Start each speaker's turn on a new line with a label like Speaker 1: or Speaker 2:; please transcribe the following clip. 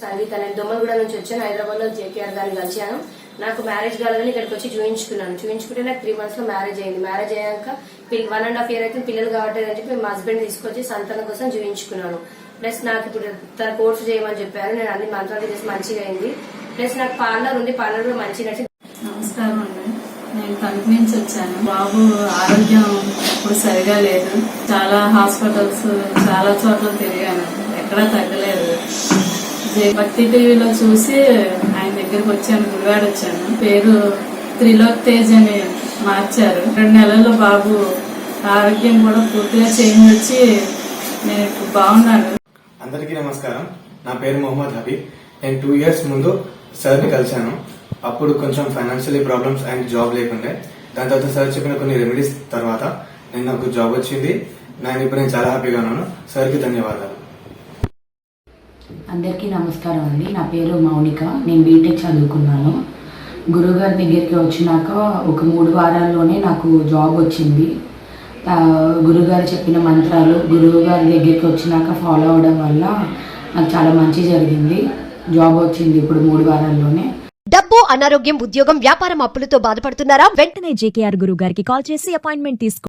Speaker 1: సంగీత. నేను దొమ్మలగూడ నుంచి వచ్చాను. హైదరాబాద్ లో జేకేఆర్ గారిని కలిశాను. నాకు మ్యారేజ్ కాలేదని ఇక్కడికి వచ్చి చూయించుకుంటే నాకు 3 months లో మ్యారేజ్ అయింది. మ్యారేజ్ అయ్యాక 1.5 years అయితే పిల్లలు కావట్లేదు అని చెప్పి మా హస్బెండ్ తీసుకొచ్చి సంతానం కోసం చూయించుకున్నాను. ప్లస్ నాకు ఇప్పుడు తన కోర్సు చేయమని చెప్పారు. నేను అన్ని మంత్రాలు చేసి మంచిగా అయింది. ప్లస్ నాకు పార్లర్ ఉంది, పార్లర్ కూడా మంచిగా నచ్చింది.
Speaker 2: నమస్కారం అండి, నేను తణుకు నుంచి వచ్చాను. బాబు ఆరోగ్యం ఇప్పుడు సరిగా లేదు. చాలా హాస్పిటల్స్ చాలా చోట్ల తిరిగాను, ఎక్కడా తగ్గలేదు. భక్తి టీవీలో చూసి ఆయన దగ్గరకు వచ్చాను, గుడివాడ వచ్చాను. పేరు త్రిలోక్ తేజ్ అని మార్చారు. 2 నెలల్లో బాబు ఆరోగ్యం కూడా పూర్తిగా చేంజ్ వచ్చి నేను ఇప్పుడు బాగున్నాను.
Speaker 3: అందరికీ నమస్కారం. నా పేరు మొహమ్మద్ హబీబ్. నేను 2 years ముందు సార్ని కలిశాను. అప్పుడు కొంచెం ఫైనాన్షియలీ ప్రాబ్లమ్స్ అండ్ జాబ్ లేకుండే. దాని తర్వాత సార్ చెప్పిన కొన్ని రెమెడీస్ తర్వాత నాకు జాబ్ వచ్చింది. ఇప్పుడు నేను చాలా హ్యాపీగా ఉన్నాను. సార్కి ధన్యవాదాలు.
Speaker 4: అందరికీ నమస్కారం అండి. నా పేరు మౌనిక. నేను బీటెక్ చదువుకున్నాను. గురువుగారి దగ్గరికి వచ్చినాక ఒక 3 వారాల్లోనే నాకు జాబ్ వచ్చింది. గురువుగారు చెప్పిన మంత్రాలు గురువుగారి దగ్గరికి వచ్చినాక ఫాలో అవడం వల్ల నాకు చాలా మంచి జరిగింది. జాబ్ వచ్చింది ఇప్పుడు 3 వారాల్లోనే.
Speaker 5: డబ్బు, అనారోగ్యం, ఉద్యోగం, వ్యాపారం, అప్పులతో బాధపడుతున్నారా?
Speaker 6: వెంటనే జేకేఆర్ గురువు గారికి కాల్ చేసి అపాయింట్మెంట్ తీసుకో.